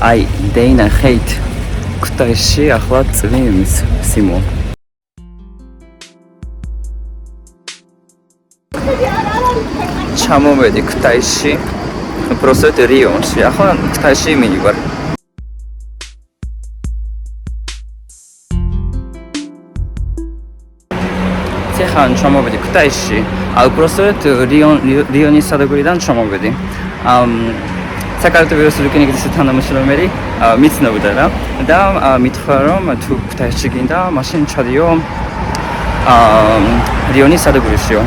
აი დეინა ხეით ქუთაისში ახლა წვიმის სიმო ჩამოვედი ქუთაისში უბრალოდ რიონში ახლა ქუთაისში მივარ ხან ჩამოვედი ქუთაისში უბრალოდ რიონის სადაგურიდან ჩამოვედი საქართველოს რეკინიგის თანამშრომელი მიცნობდა რა და მითხრა რომ თუ ქუთაისში გინდა მაშინ ჩადიო რიონის სადაგურიშიო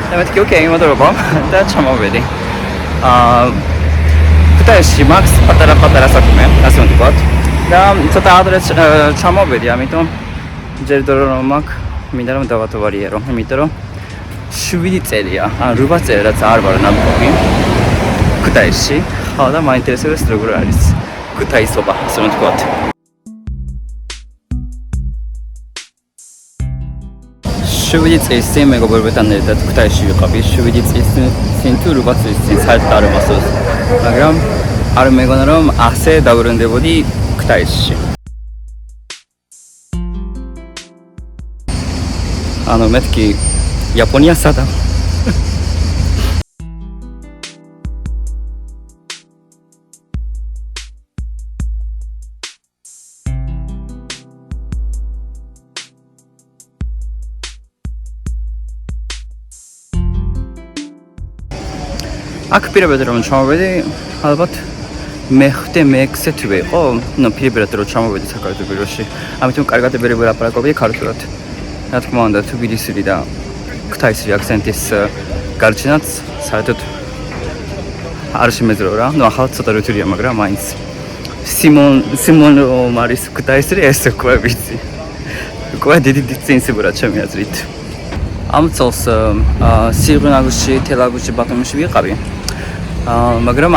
და მეთქი ოკეი მოდრობა და ჩამოვედი ქუთაისში მაქვს პატარა საქმე ასე ვთქვათ და ცოტა ადრე ჩამოვედი ამიტომ ჯერდო რომ მაქვს მინდა რომ დავათვალიერო იმიტომ რომ 7 წელია ან 8 წელი რაც არ ვარ ნამდვილი ქუთაისში ხო და მაინტერესებს როგორ არის ქუთაისობა ასე ვთქვათ 7 წლის წინ მეგობრებთან ერთად ქუთაისში ვიყავი 7 წლის წინ თუ 8 წლის წინ საერთოდ არ მოსწონს მაგრამ არ მეგონა რომ ასე დავრუნდებოდი ქუთაისში ანუ მეთქი იაპონია სადა აქ პირებად რომ ჩამოვედი ალბათ მე-6 თვე იყო ნუ პირებად რომ ჩამოვედი საქართველოს ბიროში ამიტომ კარგად ვერ აპარაკობდი ქართულად რა თქმა უნდა თბილისური და ქუთაისური აქცენტის გარჩენაც საერთოდ არ შემეძლო რა ნუ ახლა ცოტა რთულია მაგრამ მაინც სიმონ მარის ქუთაისური ესე უკვე ვიცი უკვე დიდი წინსებურად ჩემი აზრით ამ წელს სიღნაღში თელაგუში ბათუმში ვიყავი მაგრამ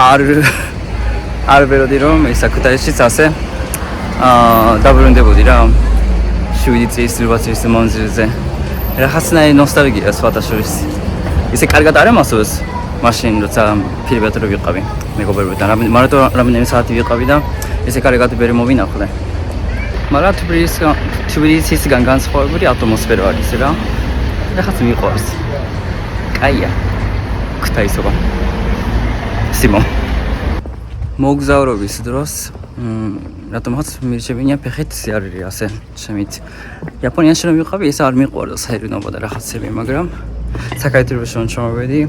არ ვეროდი რომ ეს ქუთაისშიც ასე დაბრუნდებოდი რა 7 წლის 8 წლის მონძილზე რაღაცნაირი ნოსტალგია სხვადასხვის ისე კარგად არ ემასოს მაშინ როცა პირებად რო ვიყავი მეგობრებთან მარტო რამდენიმე საათი ვიყავი და ისე კარგად ვერ მოვინახულე მაგრამ თბილისისგან განსხვავებული ატმოსფერო არის რა რაღაც მიყვარს კაია ქუთაისობა სიმო მოგზაურობის დროს რატომღაც მირჩებინია ფეხით სიარული ასე შემით იაპონიაში რომ ვიყავი ეს არ მიყვარდა საერინობა და რაღაცები მაგრამ საქართველოში რომ ჩამოვედი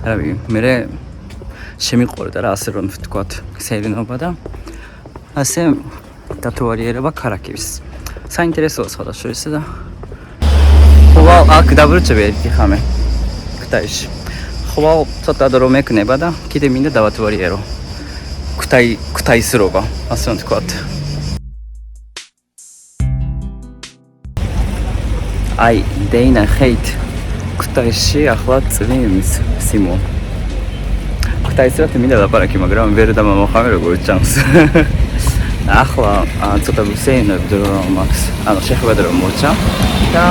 რავი მე შემიყვარდა რა ასე რომ ვთქვათ საერინობა და ასე დათვალიერება ქარაკის საინტერესოა სხვადასხვა და ხო აქ დავრჩები ერთი ხამე ქუთაისში ხო ცოტა დრო მეკნება და კიდე მინდა დავათვალიერო ქუთაისრობა ასე ვთქვათ აი დეინა ხეით ქუთაისში ახლა წვიმის სიმო ქუთაისრად მინდა ლაპარაკი მაგრამ ვერ დამამოხამე როგორც ჩანს ახლა ცოტა ვისეინებდი რომ მაქვს ანუ შეხვედრა რომ მოჩა და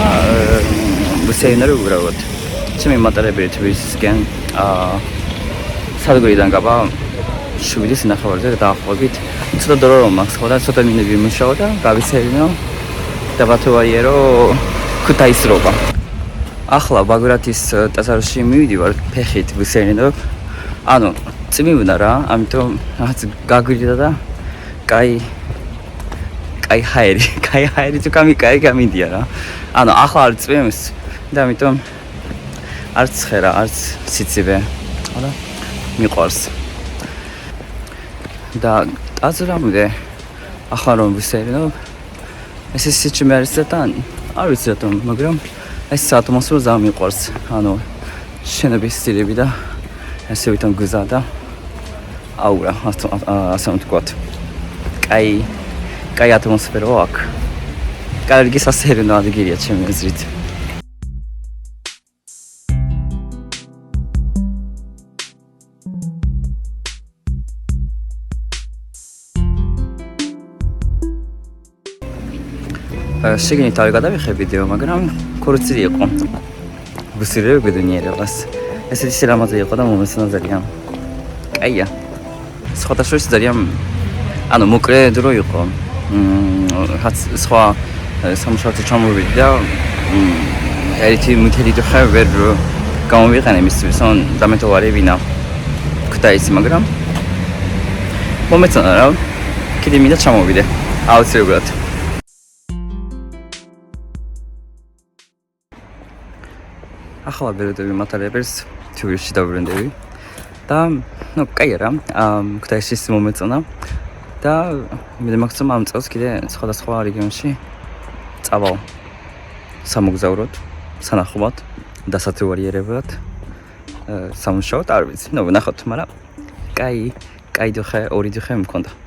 ვისეინები უბრალოდ ჩემი მატარებელი თბილისისკენ სადაგურიდან გაბა 7:30-ზე დაახლოებით ცოტა დრო რომ მაქვს ხო და ცოტა მინდა ვიმუშაო და გავისეინო და ვათვალიერო ქუთაისრობა ახლა ბაგრატის ტაძარში მივიდივარ ფეხით ვისეინო ანუ წვიმდა რა ამიტომ რაღაც გაგვირდა და კაი ჰაერი თუ კაი გამიდია რა ანუ ახლა არ წვიმს და ამიტომ არც ხერა არც სიცივე ხოდა მიყვარს და ტაძრამდე ახლა რომ ვისეირნო ეს სიჩიმე არის და არ ვიცი რატომ მაგრამ ეს ატმოსფერო ძალიან მიყვარს ანუ შენობის სტილები და ესე ვითომ გზა და აურა ასე ვთქვათ კაი ატმოსფერო აქ კარგი სასეირნო ადგილია ჩემი აზრით შეგინით არ გადავიხე ვიდეო, მაგრამ ქორწილი იყო. ვუსირებ ბედნიერებას. ესეთი სილამაზე იყო და მომეცანა ძალიან. კაია. სხვადასხვა ძალიან ანუ მოკლე დრო იყო. რაც სხვა სამშაბათი ჩამოვიდი და ერთი მთელი დღე ვერ გამოვიყენე მისთვის, ან დამეთოვარი ვინა ხდა ის, მაგრამ მომეწონა რა. კიდე მინდა ჩამოვიდე აუცილებლად. ახლა ბერდები მატარებელს თბილისში დავბრუნდები და ნუ კაი რა, ქუთაისის მომეწონა და მე მაგცომ ამ წელს კიდე სხვადასხვა რეგიონში წავალ სამოგზაუროდ, სანახავად, დასათვალიერებლად, სამუშაოდ, არ ვიცი, ნუ ნახოთ, მაგრამ კაი დღე, ორი დღე მქონდა.